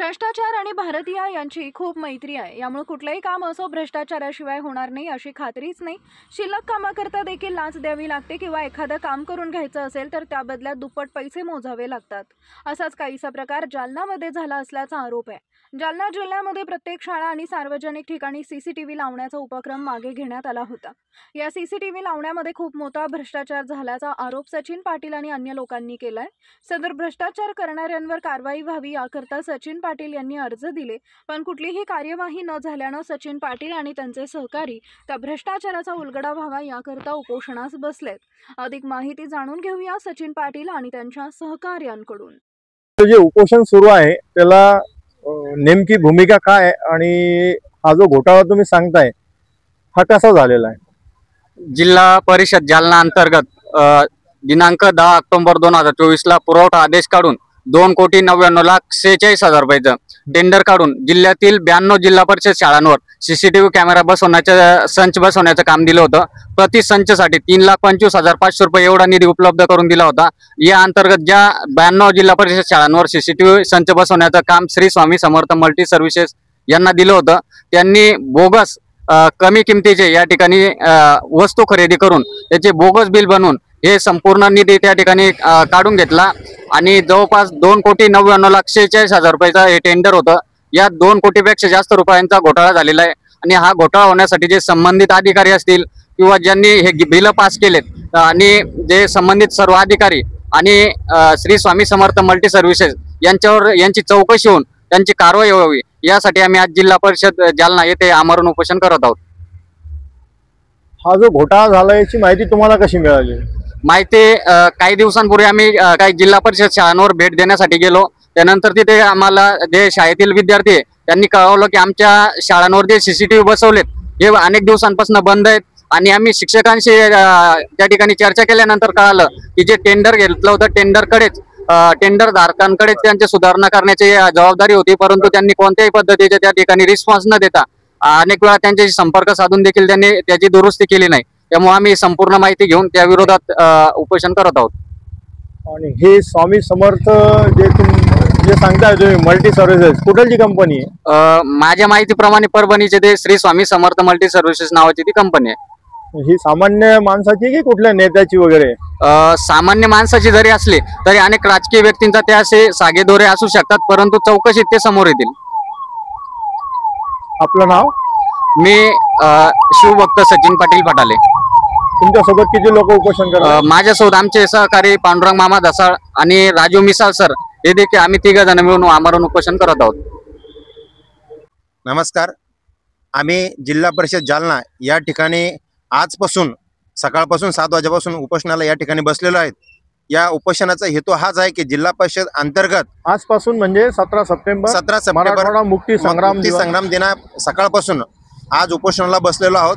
भ्रष्टाचार आणि भारतीय यांची खूप मैत्री आहे। यामुळे कुठलेही काम असो भ्रष्टाचाराशिवाय होणार नाही अशी खात्रीच नाही। शिल्लक कामाकरता देखील लाच द्यावी लागते किंवा एखादं काम करून घ्यायचं असेल तर त्या बदल्यात दुप्पट पैसे मोजावे लागतात। असाच काहीसा प्रकार जालनामध्ये झाला असल्याचा आरोप आहे। जालना जिल्ह्यामध्ये प्रत्येक शाळा आणि सार्वजनिक ठिकाणी सीसीटीव्ही लावण्याचा उपक्रम मागे घेण्यात आला होता। या सीसीटीव्ही लावण्यामध्ये खूप मोठा भ्रष्टाचार झाल्याचा आरोप सचिन पाटील आणि अन्य लोकांनी केलाय। सदर भ्रष्टाचार करणाऱ्यांवर कारवाई व्हावी याकरता सचिन पाटील यांनी अर्ज दिले, पण कुठलीही कार्यवाही न झाल्याने सचिन पाटील आणि त्यांचे सहकारी त्या भ्रष्टाचाराचा उलगडा व्हावा याकरता उपोषणास बसलेत। अधिक माहिती जाणून घेऊया सचिन पाटील आणि त्यांच्या सहकार्यांकडून। जे उपोषण सुरू आहे त्याला नेमकी भूमिका काय आणि हा जो घोटाळा तुम्ही सांगताय हा कसा झालेला आहे? जिल्हा परिषद जालना अंतर्गत दिनांक 10 ऑक्टोबर 2024 ला पुरवठा आदेश काढून 2,99,46,000 रुपयाचं टेंडर काढून जिल्ह्यातील 92 जिल्हा परिषद शाळांवर सीसीटीव्ही कॅमेरा बसवण्याचं संच बसवण्याचं काम दिलं होतं। प्रति संचसाठी 3,25,500 रुपये एवढा निधी उपलब्ध करून दिला होता। या अंतर्गत ज्या 92 जिल्हा परिषद शाळांवर सीसीटीव्ही संच बसवण्याचं काम श्री स्वामी समर्थ मल्टी सर्व्हिसेस यांना दिलं होतं। त्यांनी बोगस कमी किमतीचे या ठिकाणी वस्तू खरेदी करून त्याचे बोगस बिल बनवून हे संपूर्ण निधी त्या ठिकाणी काढून घेतला आणि जवळपास 2,99,46,000 रुपयाचा हे टेंडर होतं। या 2 कोटीपेक्षा जास्त रुपयांचा घोटाळा झालेला आहे आणि हा घोटाळा होण्यासाठी जे संबंधित अधिकारी असतील किंवा ज्यांनी हे बिल पास केलेत आणि जे संबंधित सर्व अधिकारी आणि श्री स्वामी समर्थ मल्टी सर्व्हिसेस यांची चौकशी होऊन त्यांची कारवाई व्हावी यासाठी आम्ही आज जिल्हा परिषद जालना येथे आमरण उपोषण करत आहोत। हा जो घोटाळा झाला याची माहिती तुम्हाला कशी मिळाली? माहिती काही दिवसांपूर्वी आम्ही काही जिल्हा परिषद शाळांवर भेट देण्यासाठी गेलो। त्यानंतर तिथे आम्हाला जे शाळेतील विद्यार्थी त्यांनी कळवलं की आमच्या शाळांवर जे सीसीटीव्ही बसवलेत हे अनेक दिवसांपासून बंद आहेत आणि आम्ही शिक्षकांशी त्या ठिकाणी चर्चा केल्यानंतर कळालं की जे टेंडर घेतलं होतं टेंडर धारकांकडे त्यांची सुधारणा करण्याची जबाबदारी होती, परंतु त्यांनी कोणत्याही पद्धतीचे त्या ठिकाणी रिस्पॉन्स न देता अनेक वेळा त्यांच्याशी संपर्क साधून देखील त्यांनी त्याची दुरुस्ती केली नाही। त्यामुळे आम्ही संपूर्ण माहिती घेऊन त्या विरोधात उपोषण करत आहोत। आणि हे स्वामी समर्थ जे सांगताय तुम्ही मल्टी सर्व्हिसेस कुठली कंपनी आहे? माझ्या माहितीप्रमाणे परभणीचे ते श्री स्वामी समर्थ मल्टी सर्व्हिसेस नावाची ती कंपनी आहे। ही सामान्य माणसाची की कुठल्या नेत्याची वगैरे? सामान्य माणसाची जरी असली तरी अनेक राजकीय व्यक्तींचा ते असे सागेदोरे असू शकतात, परंतु चौकशीत ते समोर येतील। आपलं नाव? मी शिवभक्त सचिन पाटील फटाले। तुमच्यासोबत किती लोक उपोषण करतात? माझ्यासोबत आमचे सहकारी पांडुरंग मामा धसाळ आणि राजू मिसाळ सर हे देखील आम्ही 3 जण मिळून आमरण उपोषण करत आहोत। नमस्कार, आम्ही जिल्हा परिषद जालना या ठिकाणी आजपासून सकाळपासून 7 वाजेपासून उपोषणाला या ठिकाणी बसलेलो आहेत। या उपोषणाचा हेतू हाच आहे की जिल्हा परिषद अंतर्गत आजपासून म्हणजे 17 सप्टेंबर मुक्ती संग्राम दिना सकाळपासून आज उपोषणाला बसलेलो आहोत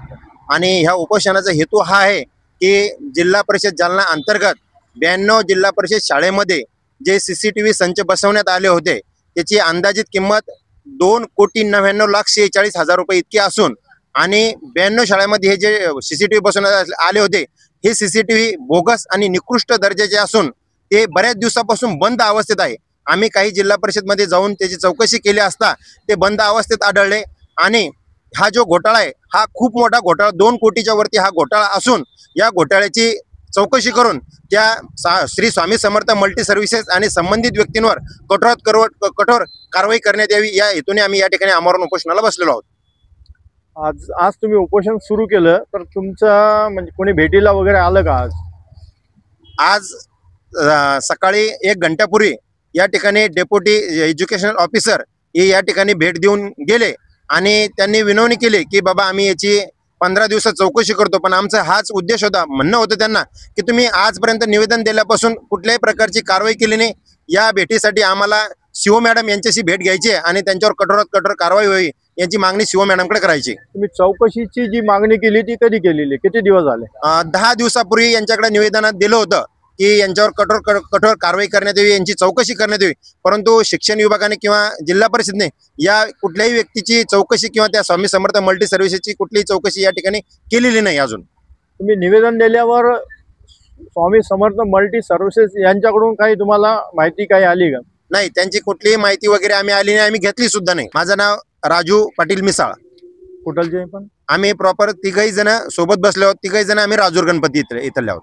आणि ह्या उपोषणाचा हेतू हा आहे की जिल्हा परिषद जालना अंतर्गत 92 जिल्हा परिषद शाळेमध्ये जे सीसीटीव्ही संच बसवण्यात आले होते त्याची अंदाजित किंमत 2,99,46,000 रुपये इतकी असून आणि 92 शाळेमध्ये हे जे सीसीटीव्ही बसवण्यात आले होते हे सीसीटीव्ही बोगस आणि निकृष्ट दर्जाचे असून ते बऱ्याच दिवसापासून बंद अवस्थेत आहे। आम्ही काही जिल्हा परिषदमध्ये जाऊन त्याची चौकशी केली असता ते बंद अवस्थेत आढळले आणि हा जो घोटाळा आहे हा खूप मोठा घोटाळा 2 कोटीच्या वरती हा घोटाळा असून या घोटाळ्याची चौकशी करून त्या श्री स्वामी समर्थ मल्टी सर्व्हिसेस आणि संबंधित व्यक्तींवर कठोर कारवाई करण्यात यावी या हेतूने आम्ही या ठिकाणी आमरण उपोषणाला बसलेलो आहोत। आज तुम्ही उपोषण सुरू केलं तर तुमचं म्हणजे कोणी भेटीला वगैरे आलं का? आज सकाळी 1 घंट्यापूर्वी या ठिकाणी डेप्युटी एज्युकेशनल ऑफिसर हे या ठिकाणी भेट देऊन गेले आणि त्यांनी विनवणी केली की बाबा आम्ही याची 15 दिवसात चौकशी करतो, पण आमचा हाच उद्देश होता। म्हणणं होतं त्यांना की तुम्ही आजपर्यंत निवेदन दिल्यापासून कुठल्याही प्रकारची कारवाई केली नाही। या भेटीसाठी आम्हाला सीओ मॅडम यांच्याशी भेट घ्यायची आणि त्यांच्यावर कठोरात कठोर कारवाई व्हावी यांची मागणी सीओ मॅडमकडे करायची। तुम्ही चौकशीची जी मागणी केली ती कधी केलेली, किती दिवस झाले? 10 दिवसापूर्वी यांच्याकडे निवेदनात दिलं होतं की यांच्यावर कठोर कारवाई करण्यात यावी, यांची चौकशी करण्यात यावी, परंतु शिक्षण विभागाने किंवा जिल्हा परिषदने या कुठल्याही व्यक्तीची चौकशी किंवा त्या स्वामी समर्थ मल्टी सर्व्हिसेसची कुठलीही चौकशी या ठिकाणी केलेली नाही अजून। तुम्ही निवेदन दिल्यावर स्वामी समर्थ मल्टी सर्व्हिसेस यांच्याकडून काही तुम्हाला माहिती काही आली का? नाही, त्यांची कुठलीही माहिती वगैरे आम्ही आली नाही, आम्ही घेतली सुद्धा नाही. माझं नाव राजू पाटील मिसाळ. कुठलचे पण आम्ही प्रॉपर तिघही जण सोबत बसले आहोत. तिघही जण आम्ही राजूर गणपती इथले आहोत.